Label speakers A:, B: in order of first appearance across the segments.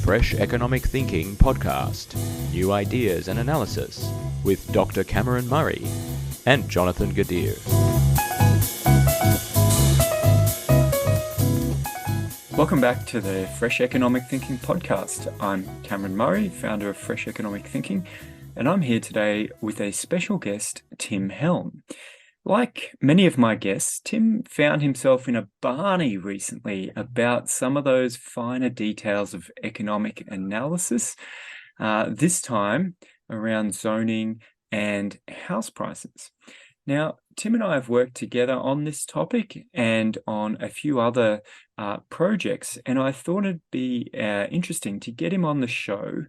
A: Fresh Economic Thinking podcast, new ideas and analysis with Dr. Cameron Murray and Jonathan Gadir.
B: Welcome back to the Fresh Economic Thinking podcast. I'm Cameron Murray, founder of Fresh Economic Thinking, and I'm here today with a special guest, Tim Helm. Like many of my guests, Tim found himself in a barney recently about some of those finer details of economic analysis, this time around zoning and house prices. Now, Tim and I have worked together on this topic and on a few other projects, and I thought it'd be interesting to get him on the show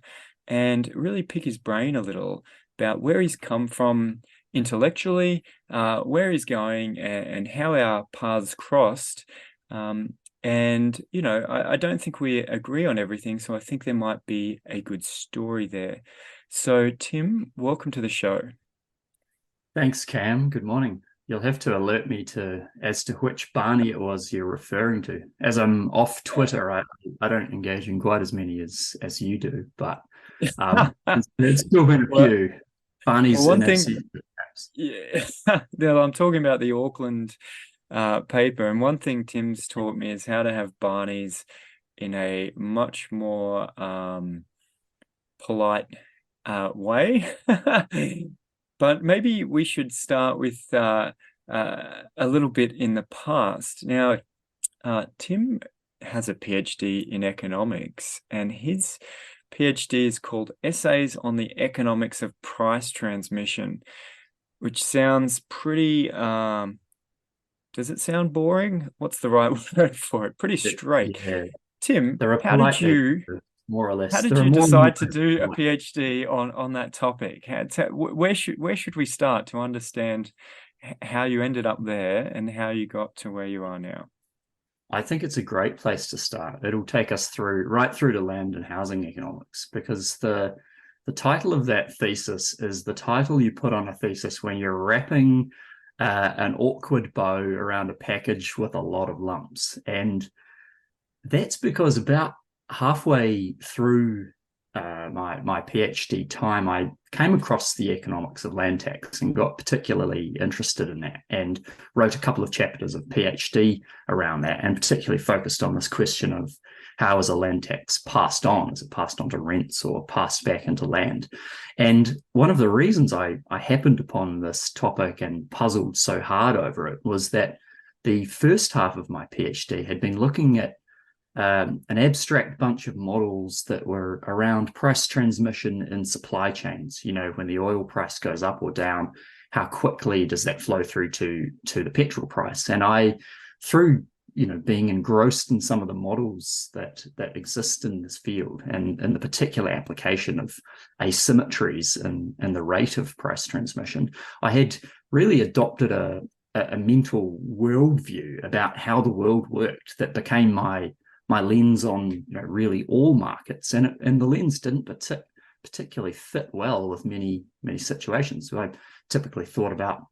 B: and really pick his brain a little about where he's come from intellectually, where he's going, and how our paths crossed. And, you know, I don't think we agree on everything, so I think there might be a good story there. So, Tim, welcome to the show.
C: Thanks, Cam. Good morning. You'll have to alert me as to which barney it was you're referring to. As I'm off Twitter, I don't engage in quite as many as you do, but there's still been a few barneys.
B: Well, one thing, yeah, I'm talking about the Auckland paper, and one thing Tim's taught me is how to have barneys in a much more polite way. But maybe we should start with a little bit in the past. Now, Tim has a PhD in economics, and his PhD is called Essays on the Economics of Price Transmission, which sounds pretty, does it sound boring? What's the right word for it? Pretty straight. Yeah. Tim, how did you...
C: More or less.
B: How did you decide to do a PhD on that topic? Where should we start to understand how you ended up there and how you got to where you are now?
C: I think it's a great place to start. It'll take us right through to land and housing economics, because the title of that thesis is the title you put on a thesis when you're wrapping an awkward bow around a package with a lot of lumps. And that's because about halfway through my PhD time, I came across the economics of land tax and got particularly interested in that, and wrote a couple of chapters of PhD around that, and particularly focused on this question of how is a land tax passed on? Is it passed on to rents or passed back into land? And one of the reasons I happened upon this topic and puzzled so hard over it was that the first half of my PhD had been looking at an abstract bunch of models that were around price transmission in supply chains. You know, when the oil price goes up or down, how quickly does that flow through to the petrol price? And I, through being engrossed in some of the models that exist in this field, and the particular application of asymmetries in the rate of price transmission, I had really adopted a mental worldview about how the world worked that became my lens on really all markets, and the lens didn't particularly fit well with many situations. So I typically thought about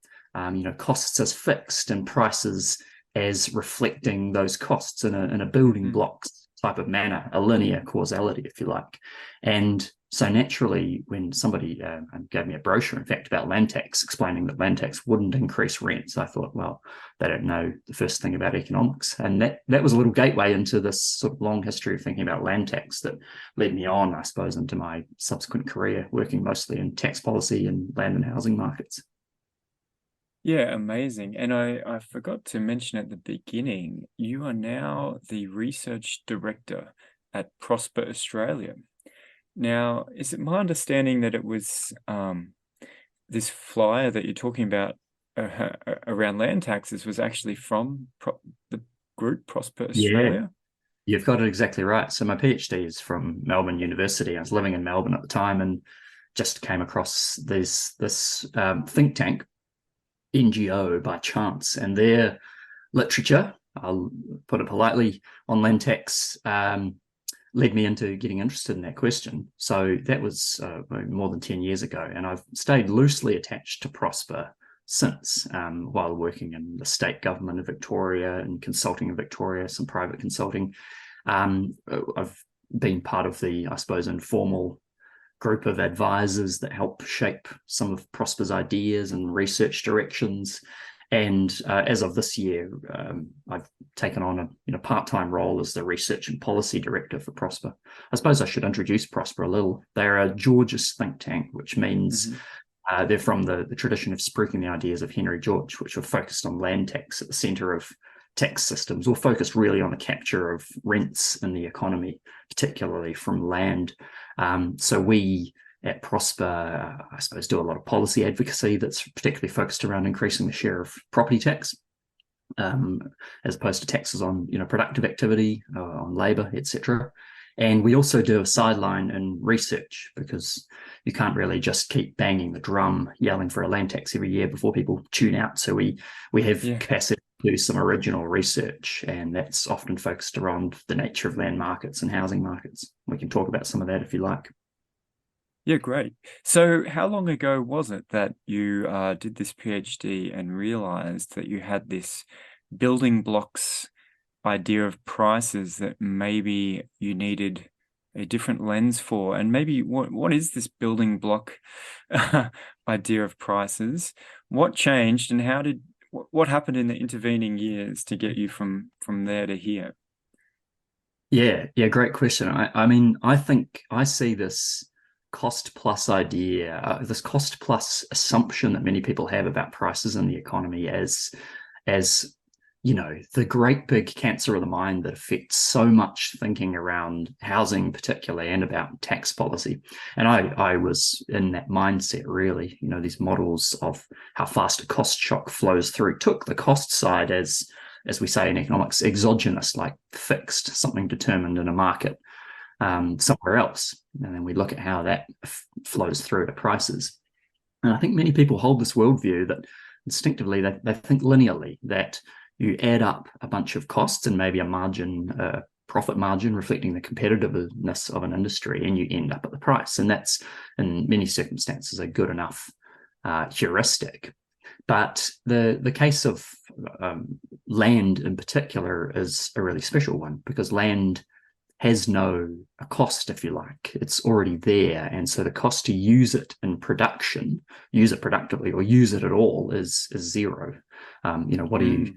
C: costs as fixed and prices as reflecting those costs in a building blocks type of manner, a linear causality, if you like. And so naturally, when somebody gave me a brochure, in fact, about land tax, explaining that land tax wouldn't increase rents, I thought, well, they don't know the first thing about economics. And that was a little gateway into this sort of long history of thinking about land tax that led me on, I suppose, into my subsequent career, working mostly in tax policy and land and housing markets.
B: Yeah, amazing. And I forgot to mention at the beginning, you are now the research director at Prosper Australia. Now, is it my understanding that it was this flyer that you're talking about around land taxes was actually from the group Prosper Australia?
C: Yeah, you've got it exactly right. So my PhD is from Melbourne University. I was living in Melbourne at the time and just came across this think tank, NGO, by chance, and their literature, I'll put it politely, on land tax led me into getting interested in that question. So that was more than 10 years ago, and I've stayed loosely attached to Prosper since, while working in the state government of Victoria and consulting in Victoria, some private consulting. I've been part of the, I suppose, informal group of advisors that help shape some of Prosper's ideas and research directions. And as of this year, I've taken on a part-time role as the research and policy director for Prosper. I suppose I should introduce Prosper a little. They're a Georgist think tank, which means they're from the tradition of spruiking the ideas of Henry George, which were focused on land tax at the centre of tax systems, or focused really on the capture of rents in the economy, particularly from land. So we at Prosper, I suppose, do a lot of policy advocacy that's particularly focused around increasing the share of property tax, as opposed to taxes on productive activity, on labour, etc. And we also do a sideline in research, because you can't really just keep banging the drum, yelling for a land tax every year before people tune out. So we have capacity to do some original research, and that's often focused around the nature of land markets and housing markets. We can talk about some of that if you like.
B: Yeah, great. So how long ago was it that you did this PhD and realized that you had this building blocks idea of prices that maybe you needed a different lens for? And maybe what is this building block idea of prices? What changed, and what happened in the intervening years to get you from there to here?
C: Yeah, great question. I mean, I think I see this cost plus idea, this cost plus assumption that many people have about prices in the economy as the great big cancer of the mind that affects so much thinking around housing particularly, and about tax policy. And I was in that mindset, really. These models of how fast a cost shock flows through took the cost side as we say in economics, exogenous, like fixed, something determined in a market somewhere else. And then we look at how that flows through to prices. And I think many people hold this worldview that instinctively they think linearly, that you add up a bunch of costs and maybe a margin, profit margin reflecting the competitiveness of an industry, and you end up at the price. And that's, in many circumstances, a good enough heuristic. But the case of land in particular is a really special one, because land has no cost, if you like. It's already there. And so the cost to use it in production, use it productively or use it at all, is zero. What do you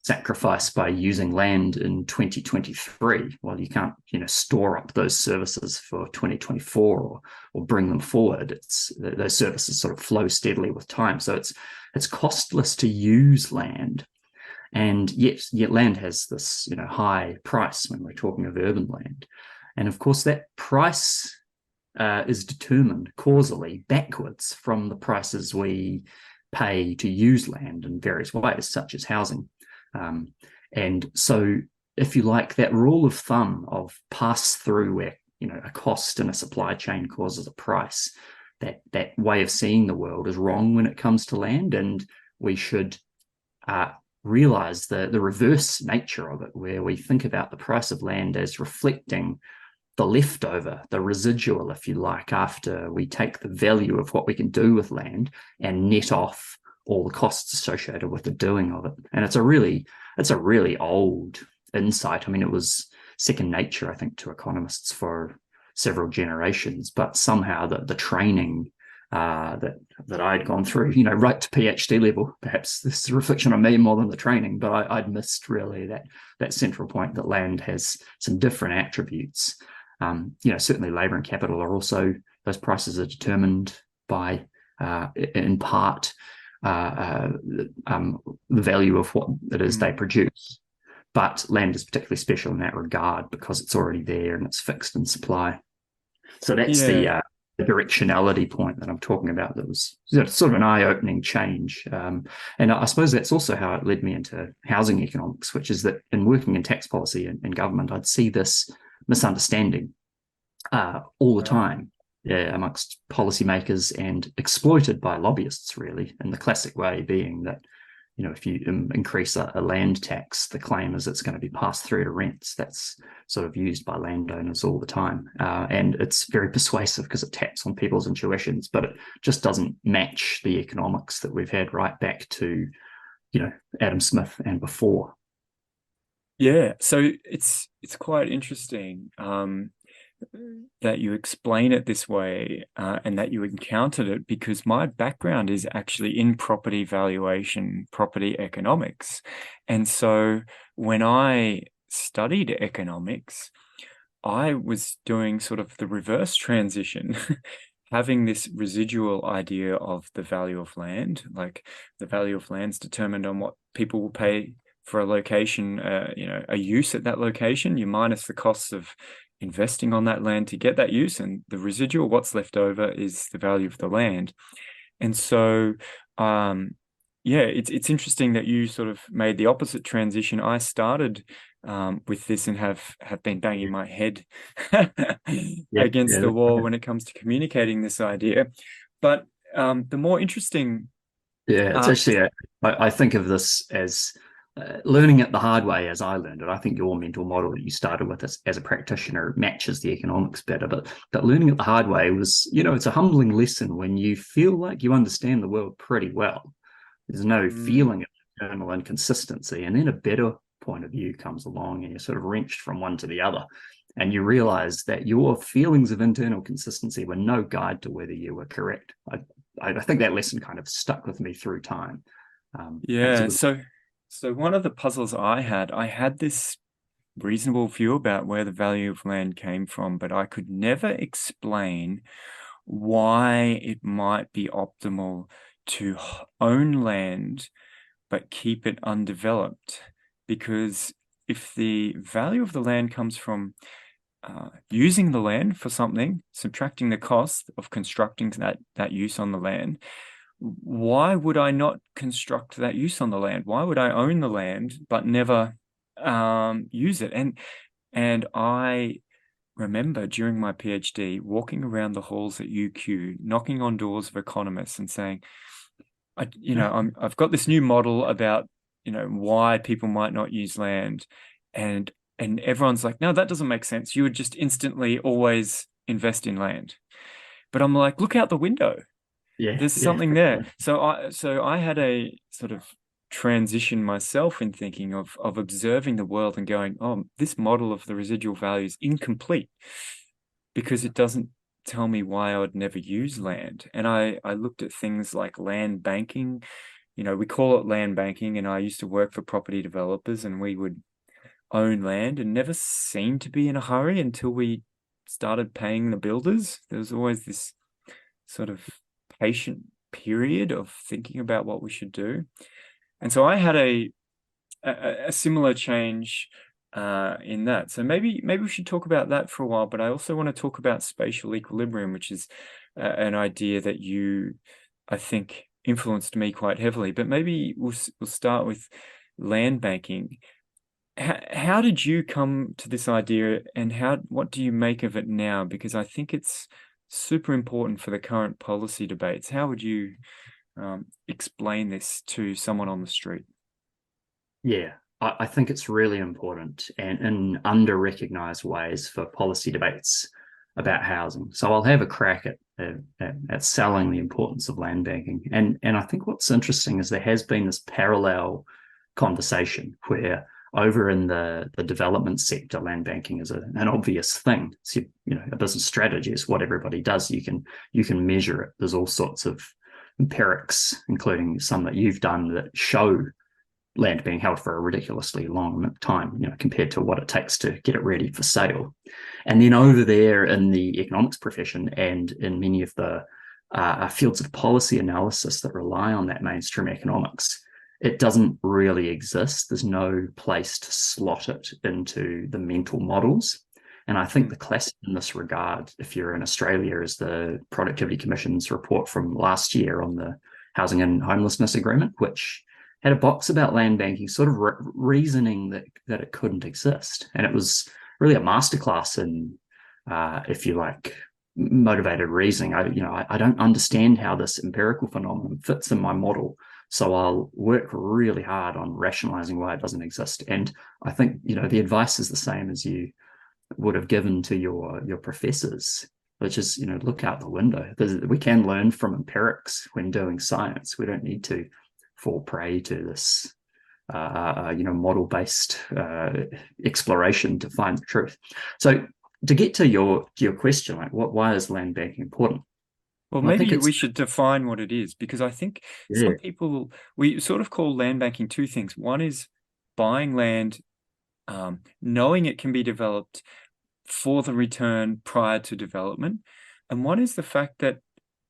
C: sacrifice by using land in 2023? Well, you can't, store up those services for 2024 or bring them forward. Those services sort of flow steadily with time. So it's costless to use land. And yet land has this, high price when we're talking of urban land. And of course, that price is determined causally backwards from the prices we pay to use land in various ways, such as housing. And so, if you like, that rule of thumb of pass through, where a cost in a supply chain causes a price, that way of seeing the world is wrong when it comes to land, and we should realize the reverse nature of it, where we think about the price of land as reflecting the leftover, the residual, if you like, after we take the value of what we can do with land and net off all the costs associated with the doing of it. And it's a really old insight. I mean, it was second nature, I think, to economists for several generations, but somehow the training that I'd gone through, right to PhD level, perhaps this is a reflection on me more than the training, but I'd missed really that central point that land has some different attributes. Certainly labor and capital are also, those prices are determined by, in part, the value of what it is they produce. But land is particularly special in that regard because it's already there and it's fixed in supply. So that's the directionality point that I'm talking about. That was sort of an eye-opening change. And I suppose that's also how it led me into housing economics, which is that in working in tax policy and government, I'd see this misunderstanding all the time amongst policymakers, and exploited by lobbyists, really, in the classic way being that, if you increase a land tax, the claim is it's going to be passed through to rents. That's sort of used by landowners all the time. And it's very persuasive because it taps on people's intuitions, but it just doesn't match the economics that we've had right back to, Adam Smith and before.
B: Yeah, so it's quite interesting. that you explain it this way and that you encountered it, because my background is actually in property valuation, property economics. And so when I studied economics, I was doing sort of the reverse transition, having this residual idea of the value of land, like the value of land's determined on what people will pay for a location, a use at that location, you minus the costs of investing on that land to get that use, and the residual, what's left over, is the value of the land. And so, it's interesting that you sort of made the opposite transition. I started with this and have been banging my head against the wall when it comes to communicating this idea. But the more interesting...
C: it's actually, I think of this as learning it the hard way as I learned it. I think your mental model that you started with as a practitioner matches the economics better, but learning it the hard way was, it's a humbling lesson when you feel like you understand the world pretty well. There's no feeling of internal inconsistency, and then a better point of view comes along and you're sort of wrenched from one to the other, and you realize that your feelings of internal consistency were no guide to whether you were correct. I think that lesson kind of stuck with me through time.
B: So one of the puzzles I had this reasonable view about where the value of land came from, but I could never explain why it might be optimal to own land but keep it undeveloped. Because if the value of the land comes from using the land for something, subtracting the cost of constructing that use on the land, why would I not construct that use on the land? Why would I own the land but never use it? And I remember during my PhD walking around the halls at UQ, knocking on doors of economists and saying, I've got this new model about why people might not use land, and everyone's like, no, that doesn't make sense. You would just instantly always invest in land. But I'm like, look out the window. There's something there. So I had a sort of transition myself in thinking of observing the world and going, oh, this model of the residual value is incomplete because it doesn't tell me why I would never use land. And I looked at things like land banking. We call it land banking, and I used to work for property developers, and we would own land and never seemed to be in a hurry until we started paying the builders. There was always this sort of patient period of thinking about what we should do. And so I had a similar change in that. So maybe we should talk about that for a while, but I also want to talk about spatial equilibrium, which is an idea that I think, influenced me quite heavily. But maybe we'll start with land banking. How did you come to this idea, and what do you make of it now? Because I think it's super important for the current policy debates. How would you explain this to someone on the street?
C: Yeah, I think it's really important and in under-recognized ways for policy debates about housing. So I'll have a crack at selling the importance of land banking. And I think what's interesting is there has been this parallel conversation where over in the development sector, land banking is an obvious thing. It's, a business strategy is what everybody does. You can measure it. There's all sorts of empirics, including some that you've done, that show land being held for a ridiculously long time, compared to what it takes to get it ready for sale. And then over there in the economics profession and in many of the fields of policy analysis that rely on that mainstream economics, it doesn't really exist. There's no place to slot it into the mental models. And I think the classic in this regard, if you're in Australia, is the Productivity Commission's report from last year on the Housing and Homelessness Agreement, which had a box about land banking, sort of reasoning that it couldn't exist. And it was really a masterclass in, if you like, motivated reasoning. I don't understand how this empirical phenomenon fits in my model, so I'll work really hard on rationalizing why it doesn't exist. And I think, the advice is the same as you would have given to your professors, which is, look out the window. We can learn from empirics when doing science. We don't need to fall prey to this, model-based exploration to find the truth. So to get to your question, like why is land banking important?
B: Well,
C: And I think
B: maybe
C: it's
B: we should define what it is, because I think
C: yeah,
B: some people, we sort of call land banking two things. One is buying land, knowing it can be developed for the return prior to development. And one is the fact that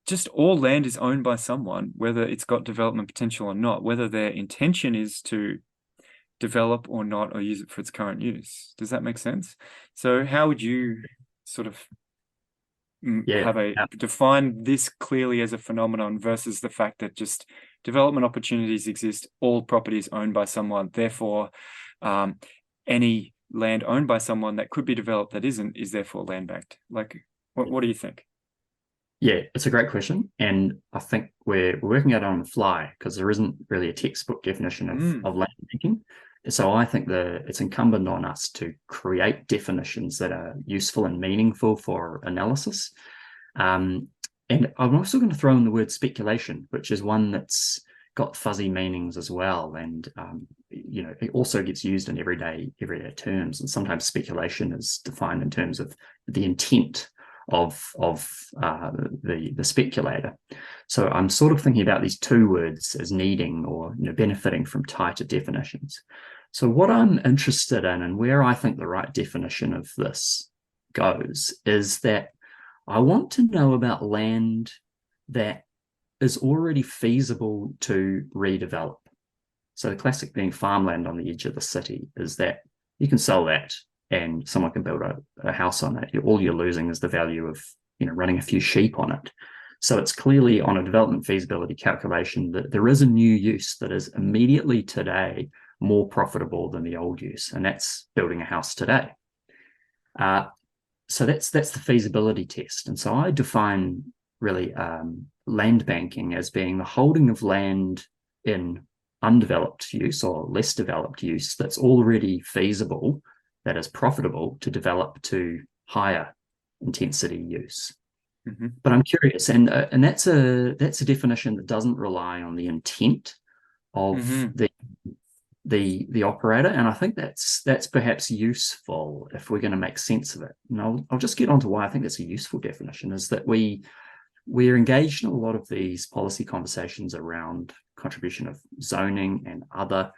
B: just all land is owned by someone, whether it's got development potential or not, whether their intention is to develop or not, or use it for its current use. Does that make sense? So how would you sort of
C: yeah.
B: define this clearly as a phenomenon versus the fact that just development opportunities exist, all property is owned by someone, therefore any land owned by someone that could be developed that isn't is therefore land banked. Like, what do you think?
C: Yeah, it's a great question, and I think we're working at it on the fly because there isn't really a textbook definition of land banking. So I think it's incumbent on us to create definitions that are useful and meaningful for analysis. And I'm also going to throw in the word speculation, which is one that's got fuzzy meanings as well, and it also gets used in everyday terms. And sometimes speculation is defined in terms of the intent of the speculator. So I'm sort of thinking about these two words as needing or benefiting from tighter definitions. So what I'm interested in and where I think the right definition of this goes is that I want to know about land that is already feasible to redevelop. So the classic being farmland on the edge of the city is that you can sell that and someone can build a house on it. All you're losing is the value of running a few sheep on it. So it's clearly on a development feasibility calculation that there is a new use that is immediately today more profitable than the old use, and that's building a house today. So that's the feasibility test. And so I define really land banking as being the holding of land in undeveloped use or less developed use that's already feasible, that is profitable to develop to higher intensity use.
B: Mm-hmm.
C: But I'm curious, and that's a definition that doesn't rely on the intent of the operator, and I think that's perhaps useful if we're going to make sense of it. And I'll just get on to why I think that's a useful definition. Is that we're engaged in a lot of these policy conversations around contribution of zoning and other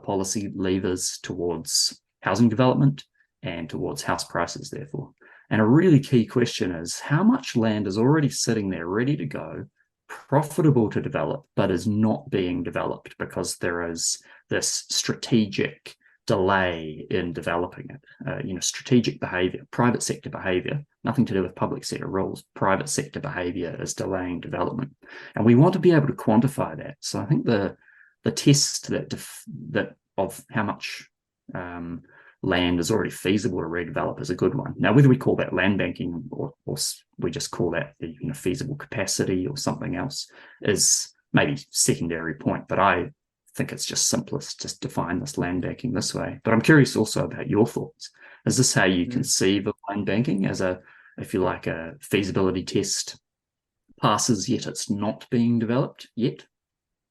C: policy levers towards housing development and towards house prices, therefore. And a really key question is how much land is already sitting there ready to go, profitable to develop, but is not being developed because there is this strategic delay in developing it. Strategic behavior, private sector behavior, nothing to do with public sector rules. Private sector behavior is delaying development, and we want to be able to quantify that. So I think the test that of how much land is already feasible to redevelop is a good one. Now, whether we call that land banking or we just call that the feasible capacity or something else is maybe secondary point, but I think it's just simplest to define this land banking this way. But I'm curious also about your thoughts. Is this how you conceive of land banking, as if you like, a feasibility test passes yet it's not being developed yet?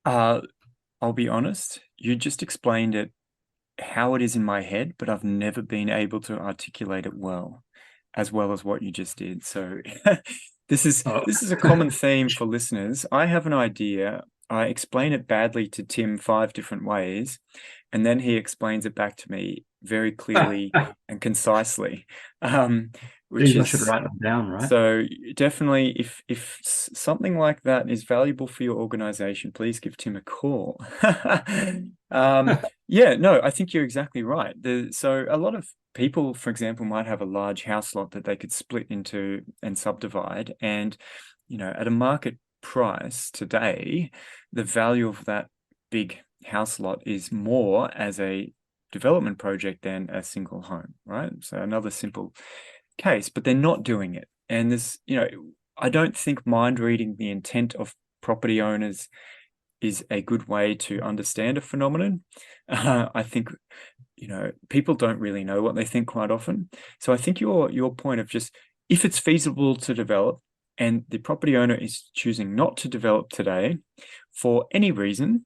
B: I'll be honest, you just explained it how it is in my head, but I've never been able to articulate it as what you just did. So this is a common theme for listeners. I have an idea. I explain it badly to Tim 5 different ways, and then he explains it back to me very clearly and concisely. Which
C: I should write them down, right?
B: So definitely, if something like that is valuable for your organization, please give Tim a call. Yeah, no, I think you're exactly right. So a lot of people, for example, might have a large house lot that they could split into and subdivide, and at a market price today, the value of that big house lot is more as a development project than a single home, right? So another simple case, but they're not doing it. And I don't think mind reading the intent of property owners is a good way to understand a phenomenon. I think people don't really know what they think quite often. So I think your point of just, if it's feasible to develop and the property owner is choosing not to develop today for any reason,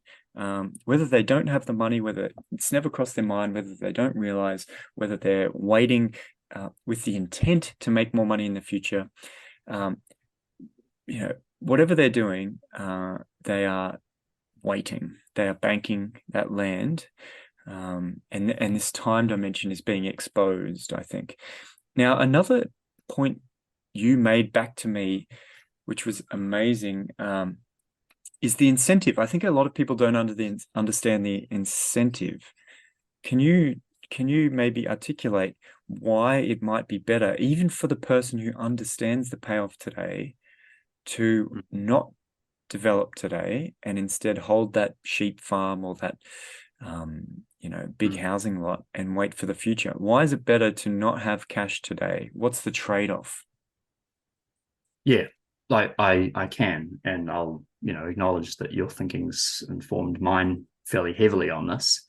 B: whether they don't have the money, whether it's never crossed their mind, whether they don't realize, whether they're waiting with the intent to make more money in the future, whatever they're doing, they are waiting. They are banking that land, and this time dimension is being exposed, I think. Now, another point you made back to me, which was amazing, is the incentive. I think a lot of people don't understand the incentive. Can you maybe articulate why it might be better, even for the person who understands the payoff today, to not develop today and instead hold that sheep farm or that big housing lot and wait for the future? Why is it better to not have cash today? What's the trade-off?
C: Yeah, like I can, and I'll acknowledge that your thinking's informed mine fairly heavily on this,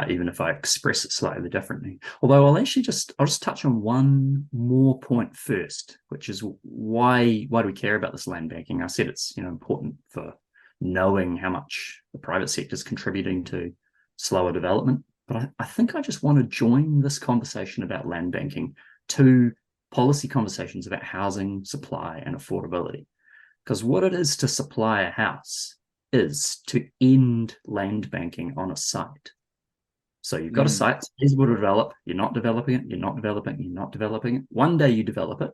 C: even if I express it slightly differently. Although I'll just touch on one more point first, which is why do we care about this land banking? I said it's important for knowing how much the private sector is contributing to slower development. But I think I just want to join this conversation about land banking to policy conversations about housing supply and affordability. Because what it is to supply a house is to end land banking on a site. So you've got a site, it's feasible to develop, you're not developing it, you're not developing it, you're not developing it. One day you develop it,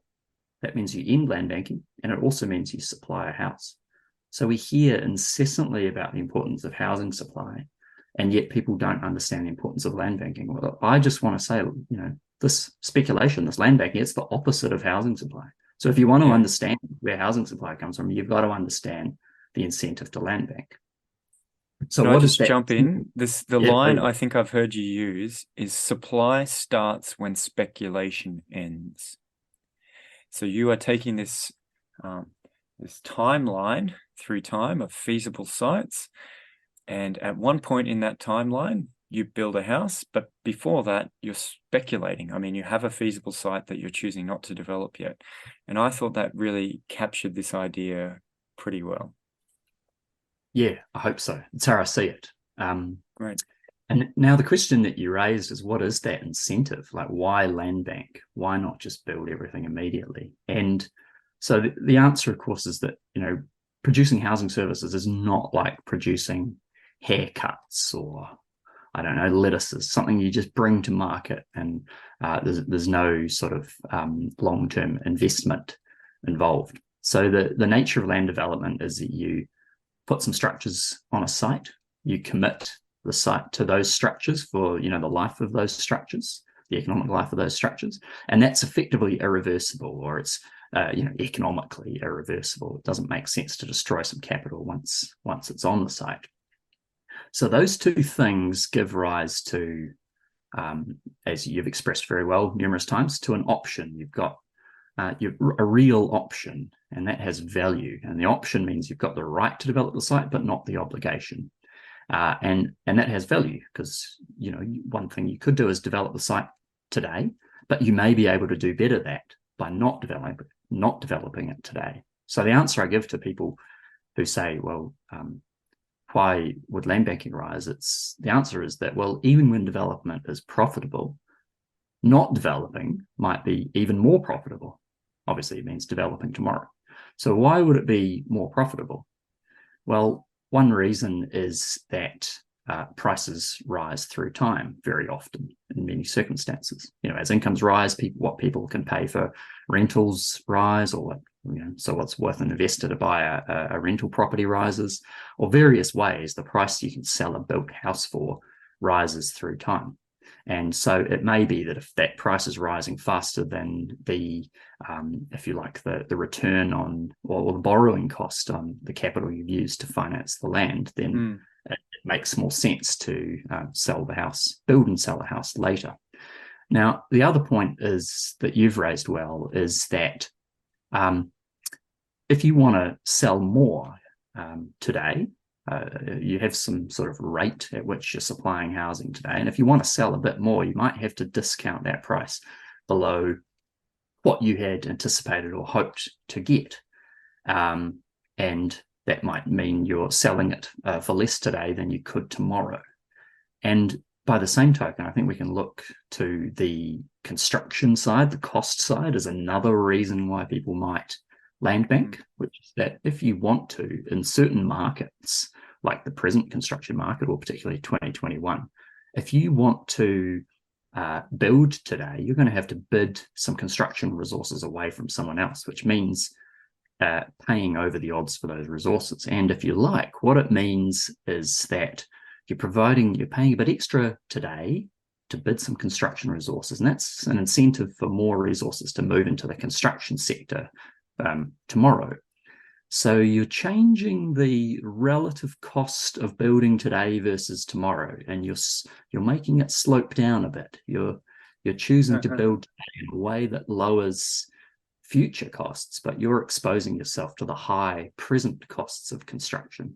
C: that means you end land banking, and it also means you supply a house. So we hear incessantly about the importance of housing supply, and yet people don't understand the importance of land banking. Well, I just want to say, this speculation, this land banking, it's the opposite of housing supply. So if you want to understand where housing supply comes from, you've got to understand the incentive to land bank. So
B: Can
C: what
B: I just
C: is that?
B: jump in? The line I think I've heard you use is supply starts when speculation ends. So you are taking this timeline through time of feasible sites, and at one point in that timeline, you build a house, but before that, you're speculating. I mean, you have a feasible site that you're choosing not to develop yet. And I thought that really captured this idea pretty well.
C: Yeah, I hope so. That's how I see it.
B: Great.
C: And now the question that you raised is, what is that incentive? Like, why land bank? Why not just build everything immediately? And so the answer, of course, is that, producing housing services is not like producing haircuts or, I don't know, lettuces, something you just bring to market, and there's no sort of long-term investment involved. So the nature of land development is that you put some structures on a site, you commit the site to those structures for the life of those structures, the economic life of those structures, and that's effectively irreversible, or it's economically irreversible. It doesn't make sense to destroy some capital once it's on the site. So those two things give rise to, as you've expressed very well numerous times, to an option. You've got a real option, and that has value. And the option means you've got the right to develop the site, but not the obligation. And that has value because, one thing you could do is develop the site today, but you may be able to do better that by not developing it today. So the answer I give to people who say, well, why would land banking rise? The answer is that, well, even when development is profitable, not developing might be even more profitable. Obviously, it means developing tomorrow. So why would it be more profitable? Well, one reason is that prices rise through time very often in many circumstances. As incomes rise, what people can pay for rentals rise, or so what's worth an investor to buy a rental property rises, or various ways the price you can sell a built house for rises through time. And so it may be that if that price is rising faster than the, if you like, the return on, or the borrowing cost on the capital you've used to finance the land, then it makes more sense to sell the house, build and sell a house later. Now, the other point is that you've raised well is that if you want to sell more today, you have some sort of rate at which you're supplying housing today. And if you want to sell a bit more, you might have to discount that price below what you had anticipated or hoped to get. And that might mean you're selling it for less today than you could tomorrow. by the same token, I think we can look to the construction side, the cost side, as another reason why people might land bank, which is that if you want to, in certain markets, like the present construction market, or particularly 2021, if you want to build today, you're going to have to bid some construction resources away from someone else, which means paying over the odds for those resources. And if you like, what it means is that you're paying a bit extra today to bid some construction resources. And that's an incentive for more resources to move into the construction sector tomorrow. So you're changing the relative cost of building today versus tomorrow, and you're making it slope down a bit. You're choosing to build today in a way that lowers future costs, but you're exposing yourself to the high present costs of construction.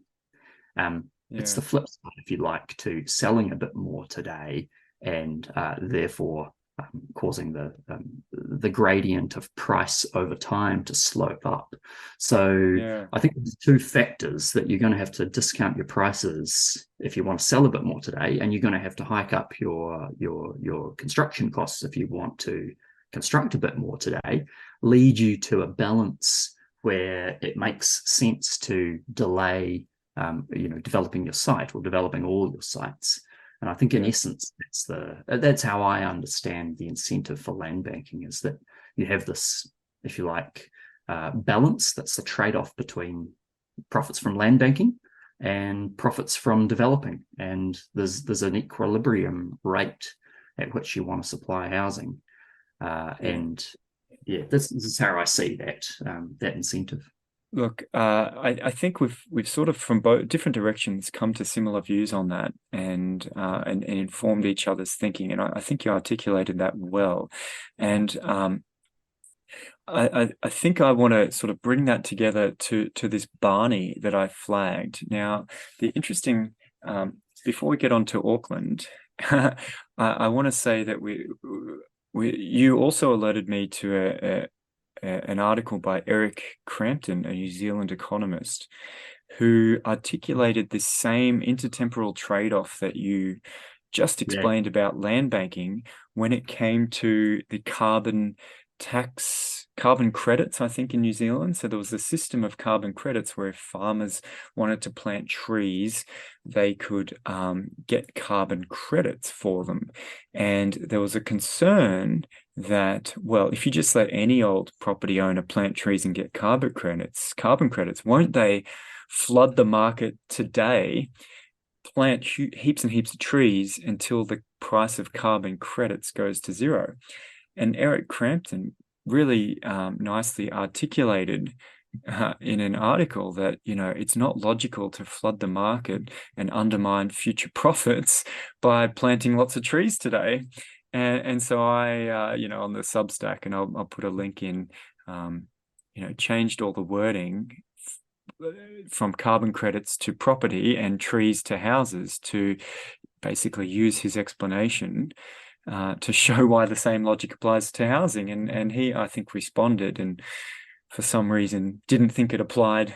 C: It's the flip side, if you like, to selling a bit more today, and therefore causing the gradient of price over time to slope up. So I think there's two factors that you're going to have to discount your prices if you want to sell a bit more today, and you're going to have to hike up your construction costs if you want to construct a bit more today, lead you to a balance where it makes sense to delay developing your site or developing all your sites. And I think in essence, that's how I understand the incentive for land banking, is that you have this, if you like, balance. That's the trade-off between profits from land banking and profits from developing. And there's an equilibrium rate at which you want to supply housing. And this is how I see that incentive.
B: Look, I think we've sort of from both different directions come to similar views on that, and informed each other's thinking, and I think you articulated that well. And I think I want to sort of bring that together to this Barney that I flagged. Now, the interesting before we get on to Auckland, I want to say that you also alerted me to an article by Eric Crampton, a New Zealand economist, who articulated this same intertemporal trade-off that you just explained about land banking when it came to the carbon credits, I think, in New Zealand. So there was a system of carbon credits where if farmers wanted to plant trees, they could get carbon credits for them. And there was a concern that, well, if you just let any old property owner plant trees and get carbon credits, won't they flood the market today, plant heaps and heaps of trees until the price of carbon credits goes to zero? And Eric Crampton really nicely articulated in an article that, it's not logical to flood the market and undermine future profits by planting lots of trees today. And so I, on the Substack, and I'll put a link in, changed all the wording from carbon credits to property and trees to houses to basically use his explanation to show why the same logic applies to housing. And he, I think, responded, and for some reason didn't think it applied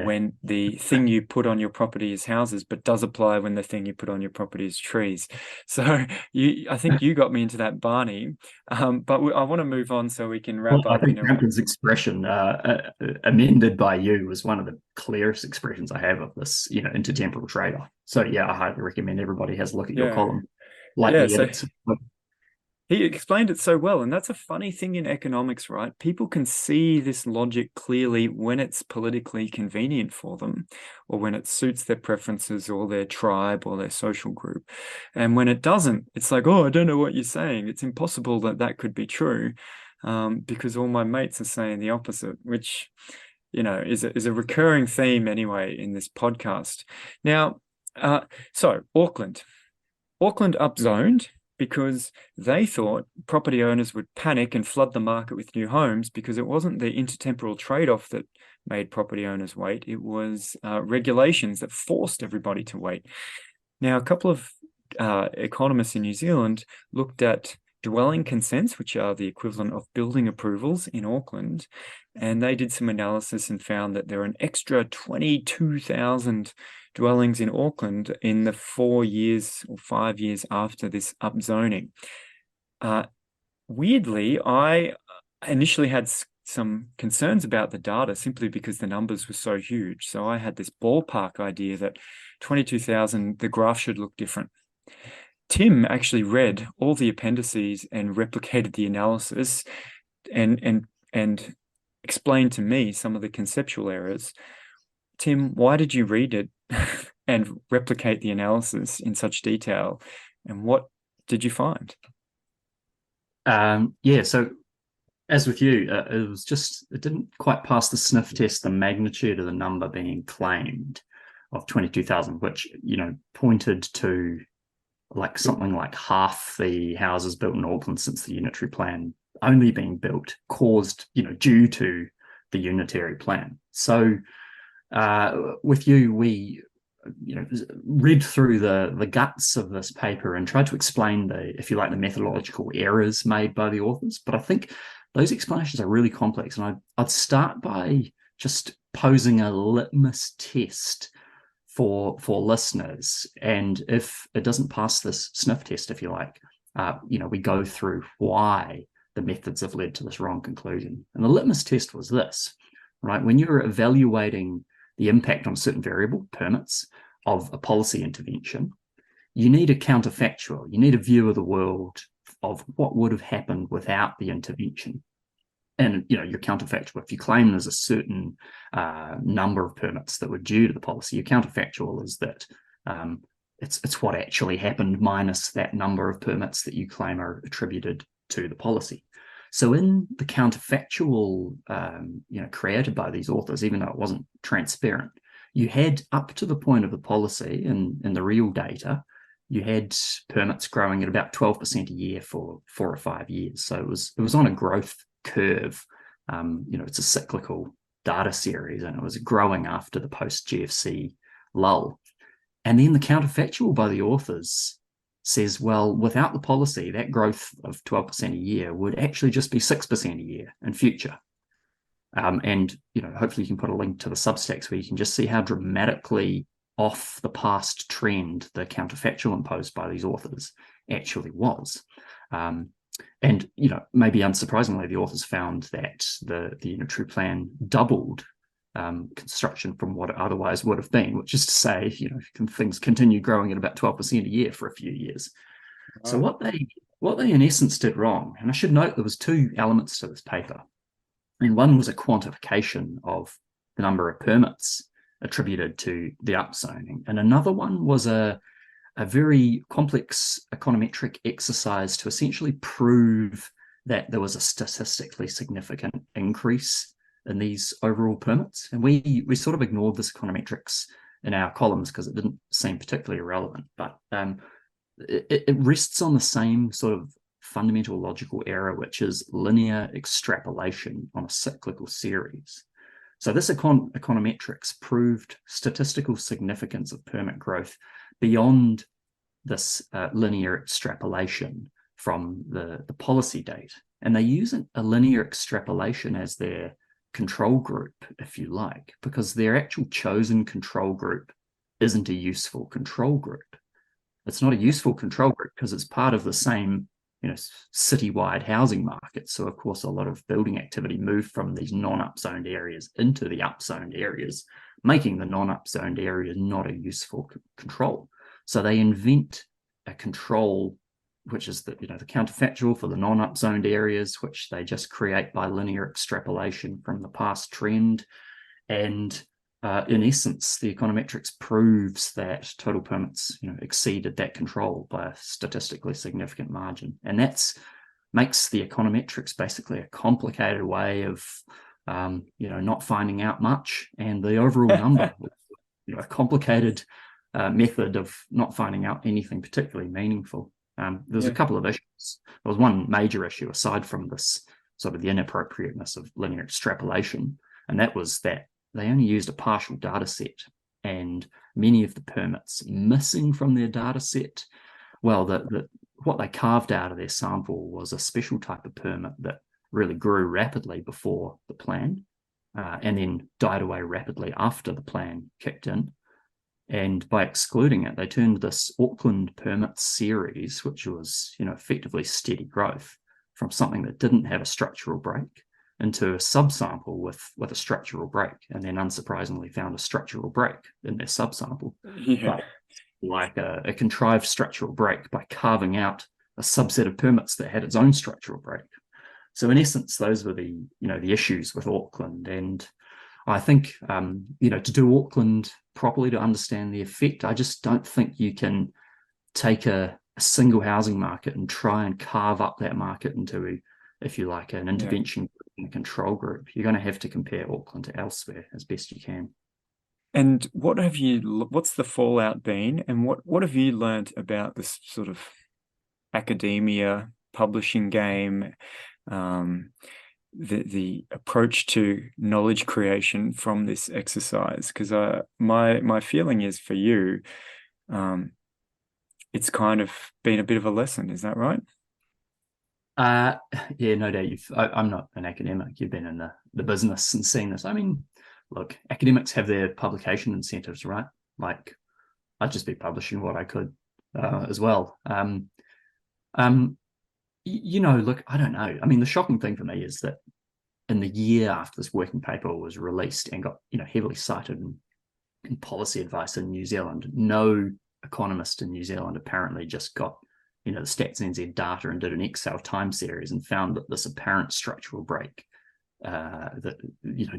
B: when the thing you put on your property is houses, but does apply when the thing you put on your property is trees. So I think you got me into that, Barney. But I want to move on so we can wrap up.
C: I think Crampton's expression, amended by you, was one of the clearest expressions I have of this, intertemporal trade-off. So I highly recommend everybody has a look at your column.
B: He explained it so well, and that's a funny thing in economics, right? People can see this logic clearly when it's politically convenient for them, or when it suits their preferences or their tribe or their social group. And when it doesn't, it's like, oh, I don't know what you're saying. It's impossible that could be true, because all my mates are saying the opposite, which, is a recurring theme anyway in this podcast. Now, so Auckland upzoned because they thought property owners would panic and flood the market with new homes, because it wasn't the intertemporal trade-off that made property owners wait. It was regulations that forced everybody to wait. Now, a couple of economists in New Zealand looked at dwelling consents, which are the equivalent of building approvals in Auckland, and they did some analysis and found that there are an extra 22,000 dwellings in Auckland in the 4 years or 5 years after this upzoning. Weirdly, I initially had some concerns about the data simply because the numbers were so huge. So I had this ballpark idea that 22,000, the graph should look different. Tim actually read all the appendices and replicated the analysis and explained to me some of the conceptual errors. Tim, why did you read it and replicate the analysis in such detail? And what did you find?
C: So as with you, it didn't quite pass the sniff test, the magnitude of the number being claimed of 22,000, which, pointed to something like half the houses built in Auckland since the unitary plan only being built caused, due to the unitary plan. So with you, we read through the guts of this paper and tried to explain the methodological errors made by the authors. But I think those explanations are really complex, and I'd start by just posing a litmus test for listeners. And if it doesn't pass this sniff test, if you like, we go through why the methods have led to this wrong conclusion. And the litmus test was this, right? When you're evaluating the impact on a certain variable, permits, of a policy intervention, you need a counterfactual. You need a view of the world of what would have happened without the intervention. And, your counterfactual, if you claim there's a certain number of permits that were due to the policy, your counterfactual is that it's what actually happened minus that number of permits that you claim are attributed to the policy. So in the counterfactual, created by these authors, even though it wasn't transparent, you had up to the point of the policy in the real data, you had permits growing at about 12% a year for 4 or 5 years. So it was on a growth curve. It's a cyclical data series, and it was growing after the post-GFC lull. And then the counterfactual by the authors says, well, without the policy, that growth of 12% a year would actually just be 6% a year in future. And hopefully you can put a link to the Substacks where you can just see how dramatically off the past trend the counterfactual imposed by these authors actually was. And maybe unsurprisingly, the authors found that the unitary plan doubled construction from what it otherwise would have been, which is to say, things continue growing at about 12% a year for a few years. Wow. So what they in essence did wrong, and I should note there was 2 elements to this paper. And one was a quantification of the number of permits attributed to the upzoning. And another one was a very complex econometric exercise to essentially prove that there was a statistically significant increase in these overall permits. And we sort of ignored this econometrics in our columns because it didn't seem particularly relevant. But it rests on the same sort of fundamental logical error, which is linear extrapolation on a cyclical series. So this econometrics proved statistical significance of permit growth beyond this linear extrapolation from the policy date. And they use a linear extrapolation as their control group, if you like, because their actual chosen control group isn't a useful control group. It's not a useful control group because it's part of the same citywide housing market. So of course, a lot of building activity moved from these non-upzoned areas into the upzoned areas, making the non-upzoned areas not a useful control. So they invent a control, which is the counterfactual for the non-upzoned areas, which they just create by linear extrapolation from the past trend. And in essence, the econometrics proves that total permits, exceeded that control by a statistically significant margin. And makes the econometrics basically a complicated way of, not finding out much. And the overall number, a complicated method of not finding out anything particularly meaningful. There's a couple of issues. There was one major issue aside from this sort of the inappropriateness of linear extrapolation, and that was that they only used a partial data set, and many of the permits missing from their data set, well, what they carved out of their sample was a special type of permit that really grew rapidly before the plan and then died away rapidly after the plan kicked in. And by excluding it, they turned this Auckland permits series, which was, effectively steady growth, from something that didn't have a structural break into a subsample with a structural break, and then unsurprisingly found a structural break in their subsample.
B: Yeah.
C: But like a contrived structural break by carving out a subset of permits that had its own structural break. So in essence, those were the issues with Auckland. And I think, to do Auckland properly, to understand the effect, I just don't think you can take a single housing market and try and carve up that market into, if you like, an intervention group and a control group. You're going to have to compare Auckland to elsewhere as best you can.
B: And what's the fallout been, and what have you learned about this sort of academia publishing game, the approach to knowledge creation from this exercise? Because my feeling is for you, it's kind of been a bit of a lesson. Is that right?
C: Yeah, no doubt. I'm not an academic. You've been in the business and seen this. I mean, look, academics have their publication incentives, right? Like, I'd just be publishing what I could as well. Look, I don't know. I mean, the shocking thing for me is that in the year after this working paper was released and got heavily cited in policy advice in New Zealand, no economist in New Zealand apparently just got the Stats NZ data and did an Excel time series and found that this apparent structural break that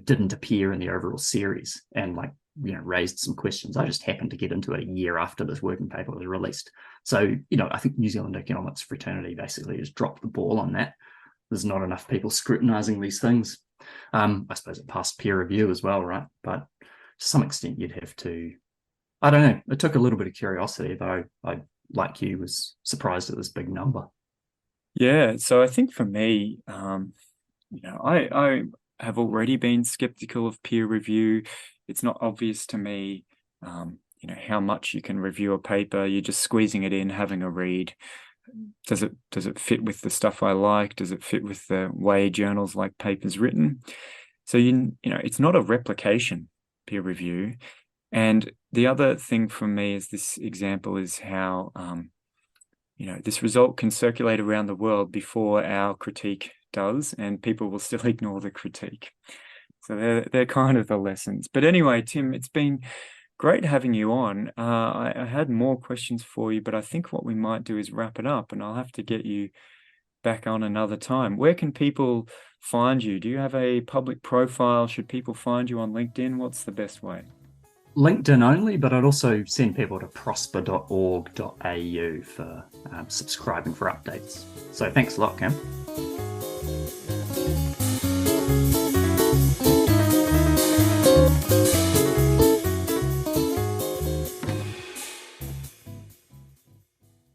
C: didn't appear in the overall series and raised some questions. I just happened to get into it a year after this working paper was released. So I think New Zealand economics fraternity basically has dropped the ball on that. There's not enough people scrutinizing these things. I suppose it passed peer review as well, right? But to some extent you'd have to, I don't know, it took a little bit of curiosity, though I like you was surprised at this big number.
B: Yeah, so I think for me, I have already been skeptical of peer review. It's not obvious to me, how much you can review a paper. You're just squeezing it in, having a read. Does it fit with the stuff I like? Does it fit with the way journals like papers written? So it's not a replication, peer review. And the other thing for me is this example is how this result can circulate around the world before our critique does, and people will still ignore the critique. So they're kind of the lessons. But anyway, Tim, it's been great having you on. I had more questions for you, but I think what we might do is wrap it up, and I'll have to get you back on another time. Where can people find you? Do you have a public profile? Should people find you on LinkedIn? What's the best way?
C: LinkedIn only, but I'd also send people to prosper.org.au for subscribing for updates. So thanks a lot, Cam.